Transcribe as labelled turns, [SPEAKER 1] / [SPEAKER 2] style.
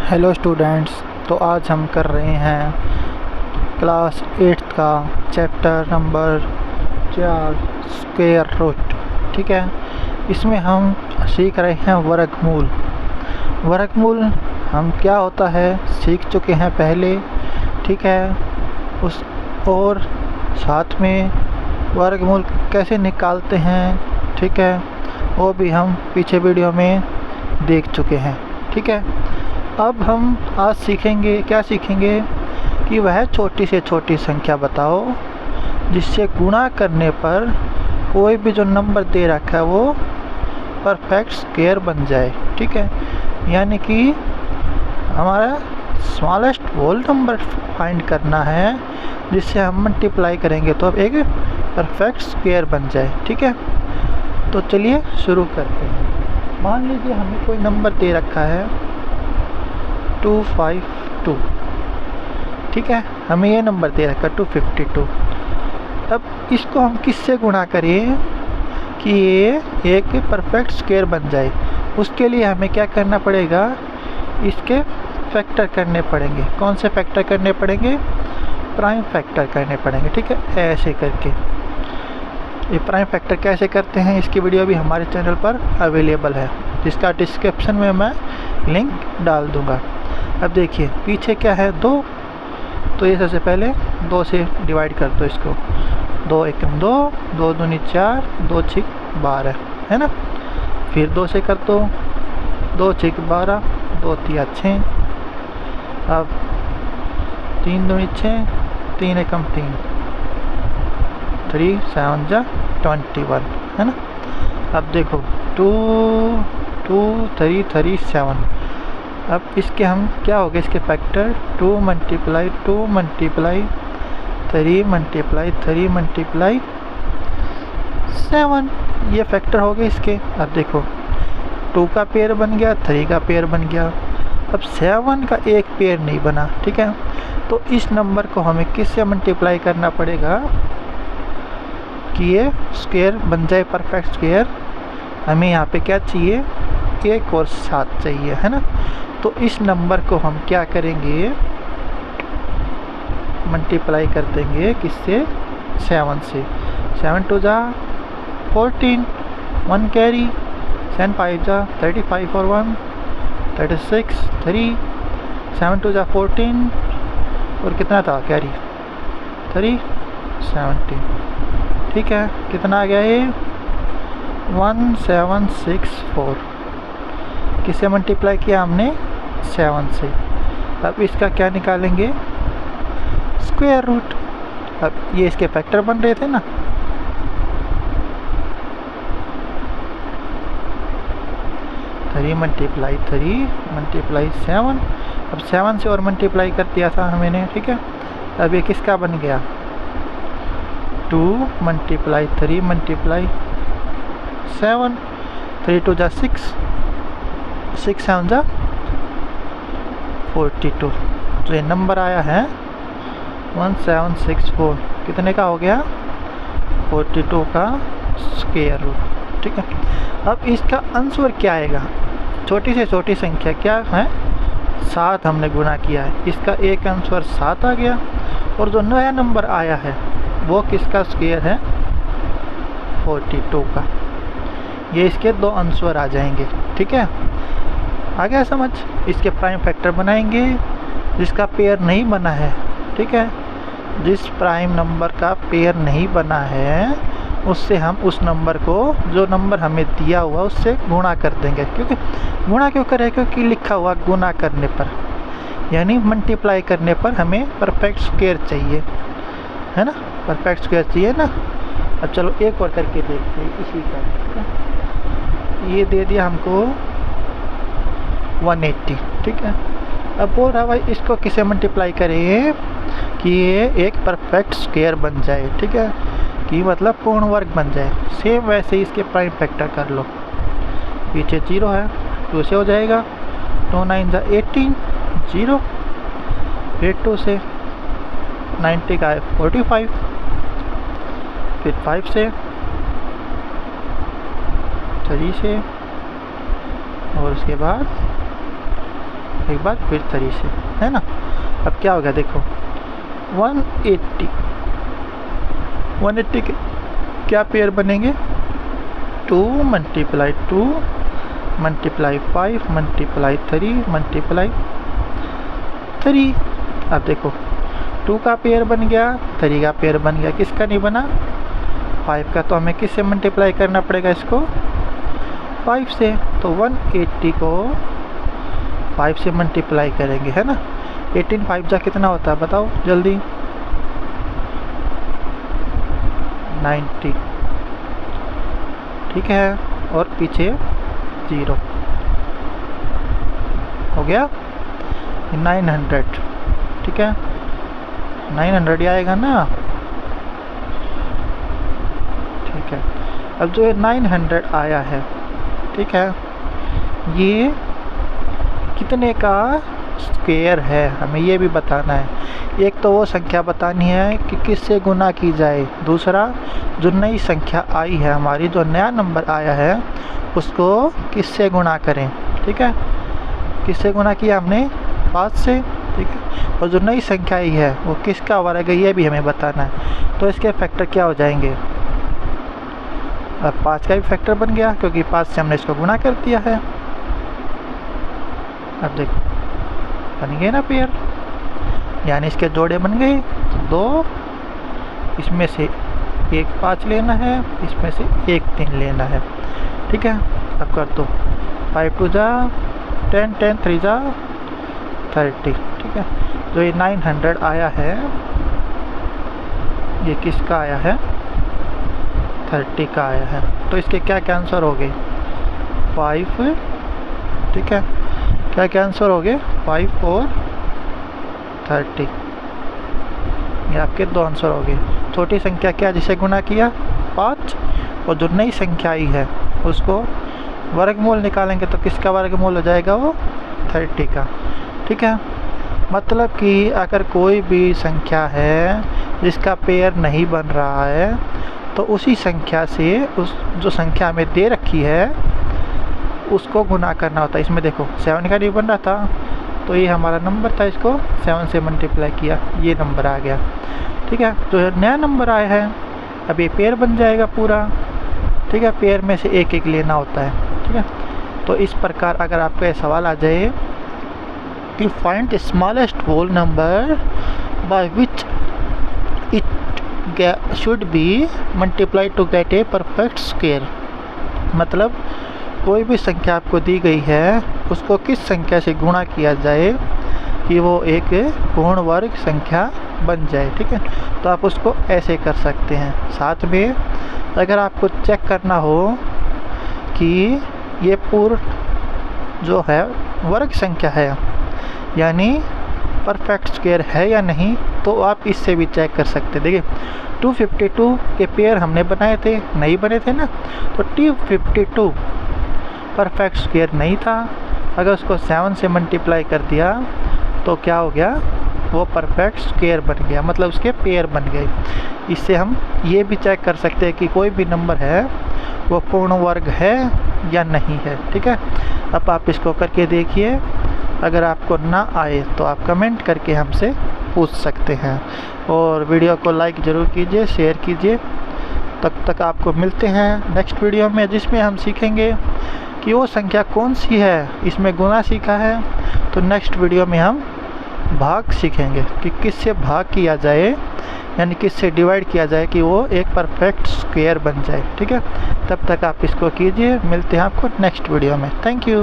[SPEAKER 1] Hello students, तो आज हम कर रहे हैं क्लास 8 का चैप्टर नंबर 4 स्क्वायर रूट। ठीक है, इसमें हम सीख रहे हैं वर्गमूल। वर्गमूल हम क्या होता है सीख चुके हैं पहले। ठीक है, उस और साथ में वर्गमूल कैसे निकालते हैं, ठीक है, वो भी हम पीछे वीडियो में देख चुके हैं। ठीक है, अब हम आज सीखेंगे, क्या सीखेंगे कि वह छोटी से छोटी संख्या बताओ जिससे गुणा करने पर कोई भी जो नंबर दे रखा है वो परफेक्ट स्क्वायर बन जाए। ठीक है, यानी कि हमारा स्मॉलेस्ट होल नंबर फाइंड करना है जिससे हम मल्टीप्लाई करेंगे तो अब एक परफेक्ट स्क्वायर बन जाए। ठीक है, तो चलिए शुरू करते हैं। मान लीजिए हमें कोई नंबर दे रखा है 252। ठीक है, हमें ये नंबर दे रखा है 252। अब इसको हम किससे गुणा करें कि ये एक परफेक्ट स्क्वायर बन जाए। उसके लिए हमें क्या करना पड़ेगा, इसके फैक्टर करने पड़ेंगे। कौन से फैक्टर करने पड़ेंगे? प्राइम फैक्टर करने पड़ेंगे। ठीक है, ऐसे करके। ये प्राइम फैक्टर कैसे करते हैं इसकी वीडियो भी हमारे चैनल पर अवेलेबल है, जिसका डिस्क्रिप्शन में मैं लिंक डाल दूंगा। अब देखिए पीछे क्या है 2, तो ये सबसे पहले 2 से डिवाइड कर दो इसको। 2 एकम 2, 2 दूनी 4, 2 छिक 12, है ना। फिर 2 से कर दो, 2 छिक 12, 2 तिया 6। अब 3 दूनी 6, 3 एकम 3, 3 7 जा 21, है ना। अब देखो 2 2 3 3 7। अब इसके हम क्या हो गए इसके factor 2 multiply 2 multiply 3 multiply 3 multiply 7, ये फैक्टर हो गए इसके। अब देखो 2 का पेयर बन गया, 3 का पेयर बन गया। अब 7 का एक पेयर नहीं बना। ठीक है, तो इस नंबर को हमें किससे मल्टीप्लाई करना पड़ेगा कि ये स्क्वायर बन जाए परफेक्ट स्क्वायर। हमें यहाँ पे क्या चाहिए, 1 और 7 चाहिए, है ना। तो इस नंबर को हम क्या करेंगे, मल्टीप्लाई कर देंगे किससे, 7 से। 7 2 जा 14, 1 कैरी, 7 5 जा 35 और 1 36, 3, 7 2 जा 14 और कितना था कैरी 3 17। ठीक है, कितना आ गया ये 1764। किससे मल्टीप्लाई किया हमने, 7 से। अब इसका क्या निकालेंगे, स्क्वायर रूट। अब ये इसके फैक्टर बन रहे थे ना, थ्री मल्टीप्लाई 7। अब 7 से और मल्टीप्लाई कर दिया था हमने। ठीक है, अब ये किसका बन गया 2 मल्टीप्लाई 3 मल्टीप्लाई 7, 3 2 जा 6, 6 7 जा 42। तो ये नंबर आया है 1764। कितने का हो गया, 42 का स्क्वायर रूट। ठीक है, अब इसका आंसर क्या आएगा, छोटी से छोटी संख्या क्या है 7 हमने गुणा किया है, इसका एक आंसर 7 आ गया। और जो नया नंबर आया है वो किसका स्क्वायर है, 42 का। ये इसके 2 आंसर आ जाएंगे। ठीक है, आ गया समझ। इसके प्राइम फैक्टर बनाएंगे जिसका पेयर नहीं बना है। ठीक है, जिस प्राइम नंबर का पेयर नहीं बना है उससे हम उस नंबर को, जो नंबर हमें दिया हुआ उससे गुणा कर देंगे। क्योंकि गुणा क्यों करें, क्योंकि लिखा हुआ गुणा करने पर यानी मल्टीप्लाई करने पर हमें परफेक्ट स्क्वायर चाहिए, है ना, परफेक्ट स्क्वायर चाहिए ना। अब चलो एक और करके देखते हैं इसी का। ये दे दिया हमको 180। ठीक है, अब बोल रहा भाई इसको किसे मल्टीप्लाई करें कि ये एक परफेक्ट स्क्वायर बन जाए। ठीक है, कि मतलब पूर्ण वर्ग बन जाए। सेम वैसे ही इसके प्राइम फैक्टर कर लो। पीछे 0 है, 2 से हो जाएगा, 2 9 जा 18, 0। फिर 2 से 90 का है 45, फिर 5 से, 3 से, और उसके बाद एक बार फिर 3 से, है ना। अब क्या होगा देखो, 180 के क्या पेयर बनेंगे, 2 मल्टीप्लाई 2 मल्टीप्लाई 5 मल्टीप्लाई 3 मल्टीप्लाई 3। अब देखो 2 का पेयर बन गया, 3 का पेयर बन गया, किसका नहीं बना, 5 का। तो हमें किससे मल्टीप्लाई करना पड़ेगा इसको, 5 से। तो 180 को 5 से मल्टीप्लाई करेंगे, है ना। 18 5 जा कितना होता है बताओ जल्दी, 90, ठीक है। और पीछे 0 हो गया, 900, ठीक है, 900 ही आएगा ना, ठीक है। अब जो 900 आया है, ठीक है, ये कितने का स्क्वायर है हमें ये भी बताना है। एक तो वो संख्या बतानी है कि किससे गुना की जाए, दूसरा जो नई संख्या आई है हमारी, जो नया नंबर आया है उसको किससे गुना करें, ठीक है। किससे गुना किया हमने, 5 से, ठीक है। और जो नई संख्या आई है वो किसका वर्ग है ये भी हमें बताना है। तो इसके फैक्टर क्या हो जाएंगे, अब 5 का भी फैक्टर बन गया क्योंकि 5 से हमने इसको गुना कर दिया है। अब देखो बन गए ना पेयर, यानी इसके जोड़े बन गए। तो 2, इसमें से एक 5 लेना है, इसमें से एक 3 लेना है, ठीक है। अब कर दो, 5 2 जा 10, 10 3 जा 30, ठीक है। तो ये 900 आया है, ये किसका आया है, 30 का आया है। तो इसके क्या आंसर हो गए, 5, ठीक है। क्या आंसर हो गए, 5 और 30, ये आपके 2 आंसर हो गए। छोटी संख्या क्या जिसे गुना किया, 5, और जो नई संख्या आई है उसको वर्गमूल निकालेंगे तो किसका वर्गमूल हो जाएगा, वो 30 का, ठीक है। मतलब कि अगर कोई भी संख्या है जिसका पेयर नहीं बन रहा है तो उसी संख्या से उस जो संख्या हमें दे रखी है उसको गुना करना होता है। इसमें देखो 7 का नहीं बन रहा था तो ये हमारा नंबर था, इसको 7 से मल्टीप्लाई किया, ये नंबर आ गया, ठीक है। तो नया नंबर आया है, अब ये पेयर बन जाएगा पूरा, ठीक है। पेयर में से एक एक लेना होता है, ठीक है। तो इस प्रकार अगर आपका सवाल आ जाए कि find the smallest whole number by which it should be multiply to get a perfect square, मतलब कोई भी संख्या आपको दी गई है उसको किस संख्या से गुणा किया जाए कि वो एक पूर्ण वर्ग संख्या बन जाए, ठीक है। तो आप उसको ऐसे कर सकते हैं। साथ में अगर आपको चेक करना हो कि ये पूर्ण जो है वर्ग संख्या है यानी परफेक्ट स्क्वायर है या नहीं, तो आप इससे भी चेक कर सकते हैं। देखिए 252 के पेयर हमने बनाए थे, नहीं बने थे ना, तो 252 परफेक्ट स्क्वायर नहीं था। अगर उसको 7 से मल्टीप्लाई कर दिया तो क्या हो गया, वो परफेक्ट स्क्वायर बन गया, मतलब उसके पेयर बन गए। इससे हम ये भी चेक कर सकते हैं कि कोई भी नंबर है वो पूर्ण वर्ग है या नहीं है, ठीक है। अब आप इसको करके देखिए, अगर आपको ना आए तो आप कमेंट करके हमसे पूछ सकते हैं। और वीडियो को लाइक ज़रूर कीजिए, शेयर कीजिए। तब तक आपको मिलते हैं नेक्स्ट वीडियो में, जिसमें हम सीखेंगे कि वो संख्या कौन सी है। इसमें गुना सीखा है तो नेक्स्ट वीडियो में हम भाग सीखेंगे कि किससे भाग किया जाए, यानी किससे डिवाइड किया जाए कि वो एक परफेक्ट स्क्वायर बन जाए, ठीक है। तब तक आप इसको कीजिए, मिलते हैं आपको नेक्स्ट वीडियो में। Thank you.